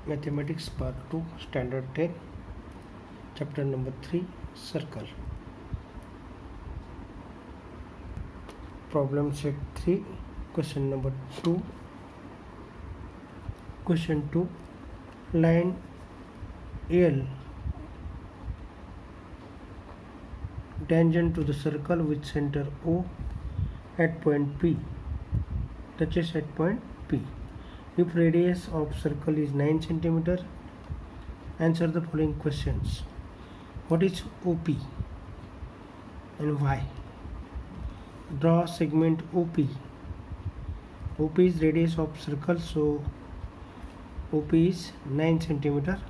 Mathematics Part 2 Standard 10 Chapter number 3 Circle. Problem set 3 Question number 2. Question 2. Line L tangent to the circle with center O at point P touches at point P. If radius of circle is 9 cm, answer the following questions. What is OP and why? Draw segment OP. OP is radius of circle, so OP is 9 cm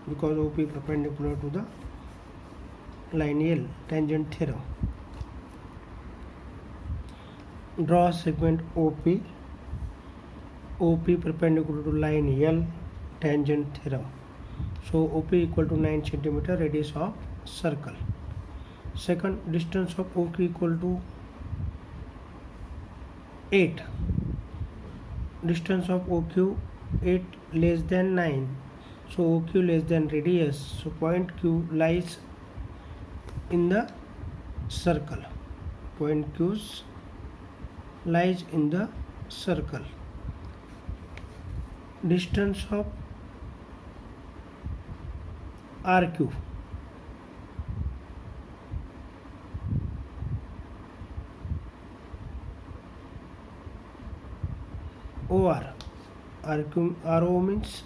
because OP perpendicular to the line L, tangent theorem. Draw segment OP. OP perpendicular to line L, tangent theorem. So OP equal to 9 cm, radius of circle. Second, distance of OQ equal to 8. Distance of OQ 8 less than 9. So OQ less than radius. So point Q lies in the circle. Point Q lies in the circle. Distance of RQ OR. RO means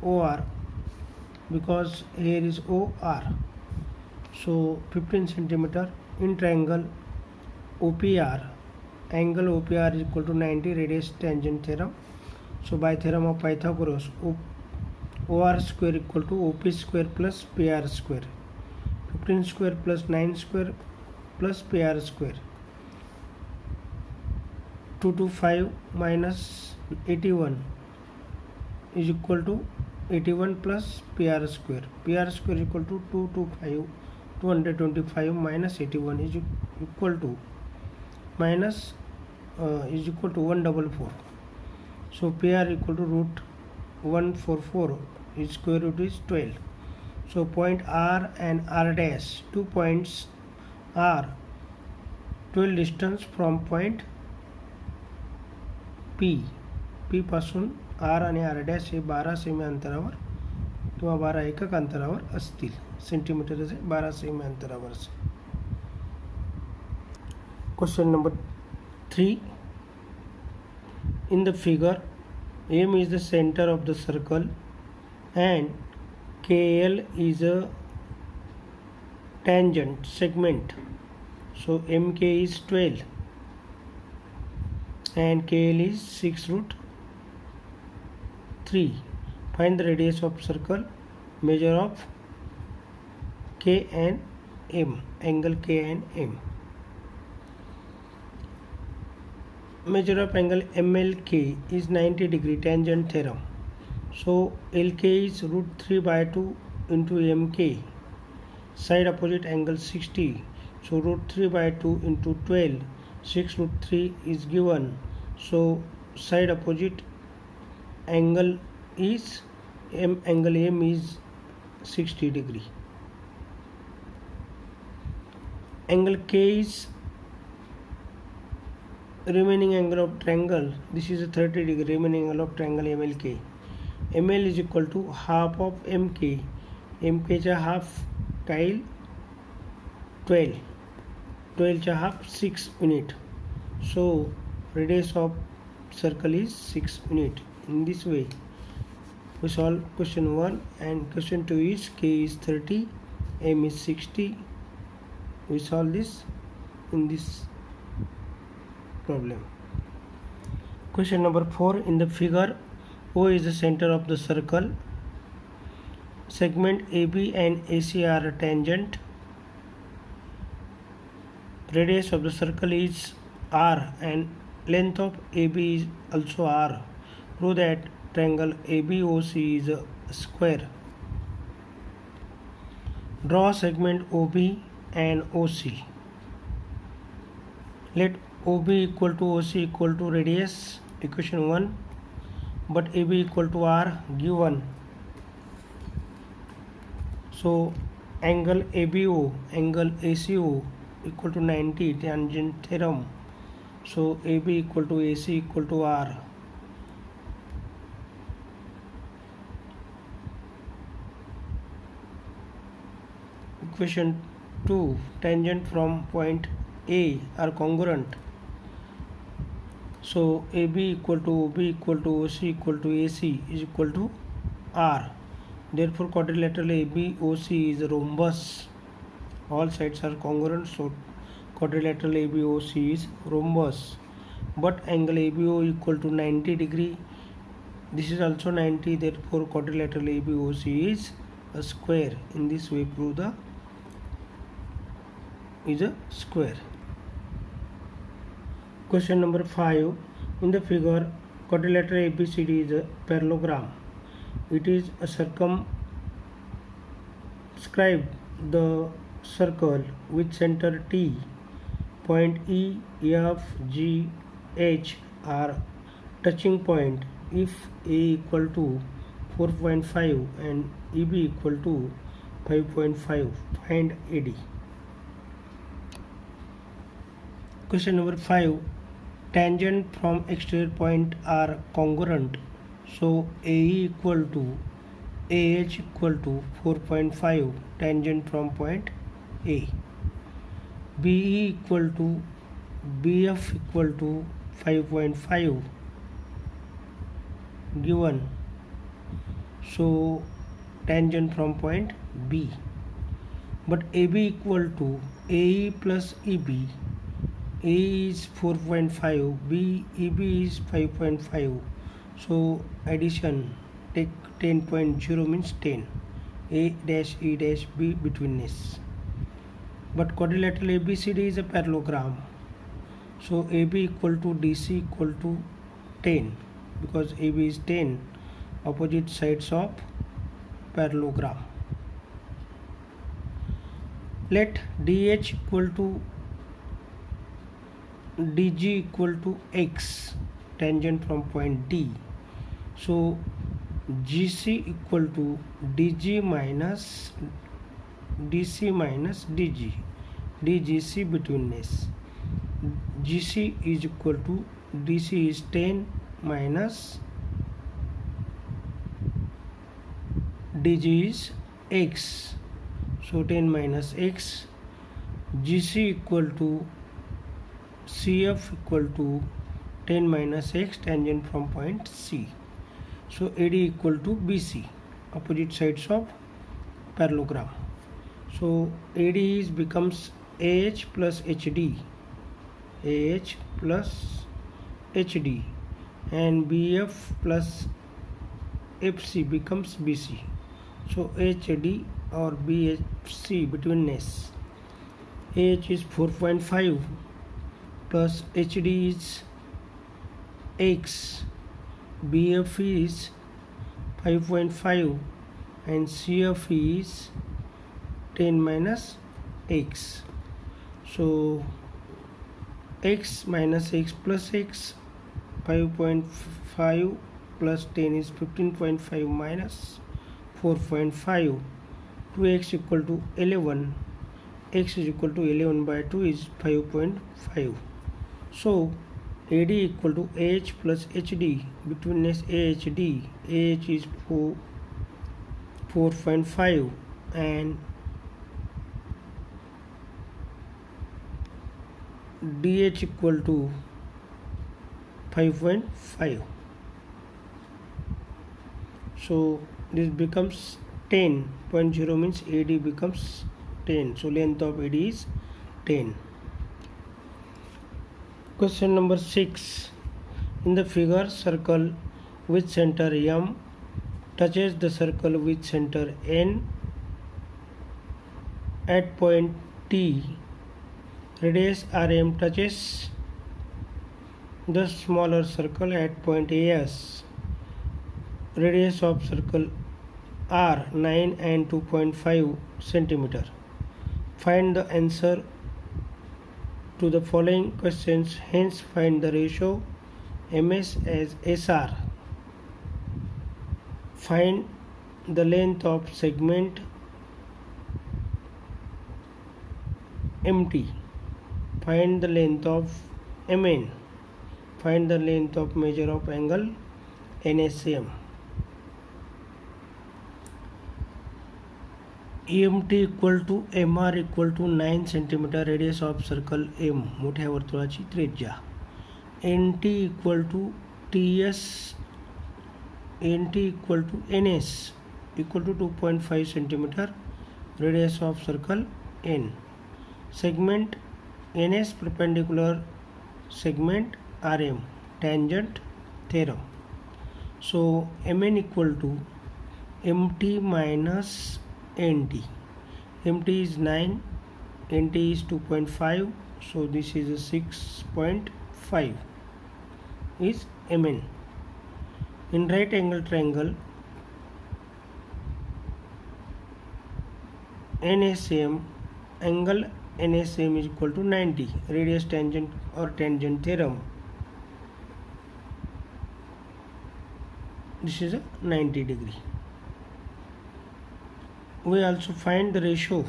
OR because here is OR. So 15 cm in triangle OPR. Angle OPR is equal to 90, radius tangent theorem. So by theorem of Pythagoras, OR square equal to OP square plus PR square. 15 square plus 9 square plus PR square. 225 minus 81 is equal to 81 plus PR square. PR square equal to 225 minus 81 is equal to minus is equal to 144. So PR equal to root 144 is square root is 12. So point R and R dash, 2 points are 12 distance from point P. P पासून R आणि R dash हे 12 semi अंतरावर किंवा 12 एकक अंतरावर असतील. Centimetre से 12 semi अंतरावर असेल. Question number 3. In the figure, M is the center of the circle and KL is a tangent segment. So MK is 12 and KL is 6 root 3. Find the radius of circle, measure of K and M, angle K and M. Measure of angle MLK is 90 degree, tangent theorem. So LK is root 3 by 2 into MK. Side opposite angle 60. So root 3 by 2 into 12. 6 root 3 is given. So side opposite angle is angle M is 60 degree. Angle K is remaining angle of triangle. This is a 30 degree remaining angle of triangle MLK. ML is equal to half of MK. MK चा half tile 12. 12 चा half 6 unit. So radius of circle is 6 unit. In this way we solve question 1 and question 2 is K is 30, M is 60. We solve this in this problem. Question number 4. In the figure, O is the center of the circle. Segment AB and AC are tangent. Radius of the circle is R and length of AB is also R. Prove that triangle ABOC is a square. Draw segment OB and OC. Let OB equal to OC equal to radius. Equation 1. but AB equal to R given. So angle ABO, angle ACO equal to 90, tangent theorem. So AB equal to AC equal to R. Equation 2, tangent from point A are congruent. So AB equal to OB equal to OC equal to AC is equal to R. Therefore quadrilateral ABOC is a rhombus. All sides are congruent, so quadrilateral ABOC is rhombus. But angle ABO equal to 90 degree. This is also 90. Therefore quadrilateral ABOC is a square. In this way prove the is a square. Question number 5. In the figure, quadrilateral ABCD is a parallelogram. It is a circumscribe the circle with center T. Point E, F, G, H are touching point if A equal to 4.5 and EB equal to 5.5. Find AD. Question number 5. Tangent from exterior point are congruent. So AE equal to AH equal to 4.5 tangent from point A. BE equal to BF equal to 5.5 given. So tangent from point B. But AB equal to AE plus EB. A is 4.5, EB is 5.5. So addition, take 10.0 means 10. A dash E dash B betweenness. But quadrilateral ABCD is a parallelogram. So AB equal to DC equal to 10 because AB is 10, opposite sides of parallelogram. Let DH equal to DG equal to X, tangent from point D. So GC equal to DG minus DC minus DG, DGC betweenness. GC is equal to DC is 10 minus DG is X. So 10 minus X. GC equal to CF equal to 10 minus X, tangent from point C. So AD equal to BC, opposite sides of parallelogram. So AD is becomes AH plus HD, AH plus HD, and BF plus FC becomes BC. So HD or BFC betweenness. AH is 4.5 plus HD is X, BF is 5.5 and CF is 10 minus X. So X minus X plus X, 5.5 plus 10 is 15.5 minus 4.5. 2x equal to 11. X is equal to 11 by 2 is 5.5. So AD equal to AH plus HD, betweenness AHD. AH is 4.5 and DH equal to 5.5. So this becomes 10.0 means AD becomes 10. So length of AD is 10. Question number 6. In the figure, circle with center M touches the circle with center N at point T. Radius RM touches the smaller circle at point AS. Radius of circle R 9 and 2.5 centimeter. Find the answer to the following questions. Hence find the ratio MS as SR. Find the length of segment MT. Find the length of MN. Find the length of measure of angle NSM. EMT equal to MR equal to 9 centimetre radius of circle M, मोठ्या वर्तुळाची त्रिज्या. NT equal to TS, NT equal to NS equal to 2.5 centimetre radius of circle N. Segment NS perpendicular segment RM, tangent theorem. So MN equal to MT minus NT. MT is 9, NT is 2.5, so this is a 6.5 is MN. In right angle triangle NSM, angle NSM is equal to 90, radius tangent or tangent theorem, this is a 90 degree. We also find the ratio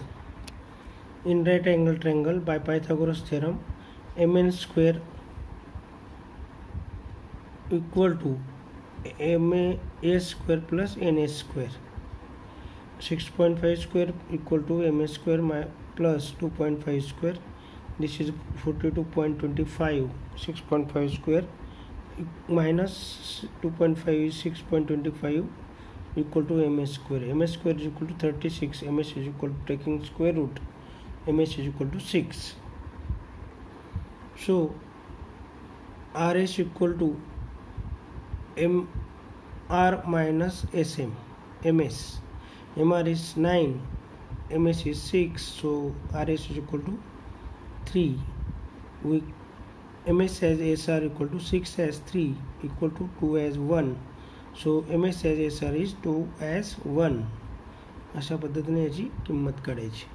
in right angle triangle by Pythagoras theorem. MN square equal to MA square plus NS square. 6.5 square equal to MS square plus 2.5 square. This is 42.25. 6.5 square minus 2.5 is 6.25 equal to MS square. MS square is equal to 36. MS is equal to, taking square root, MS is equal to 6. So RS equal to MR minus SM. MS. MR is 9, MS is 6, so RS is equal to 3. We MS as SR equal to 6 as 3 equal to 2 as 1. So MS as SR is 2 as 1. अशा पद्धतीने याची किंमत काढायची.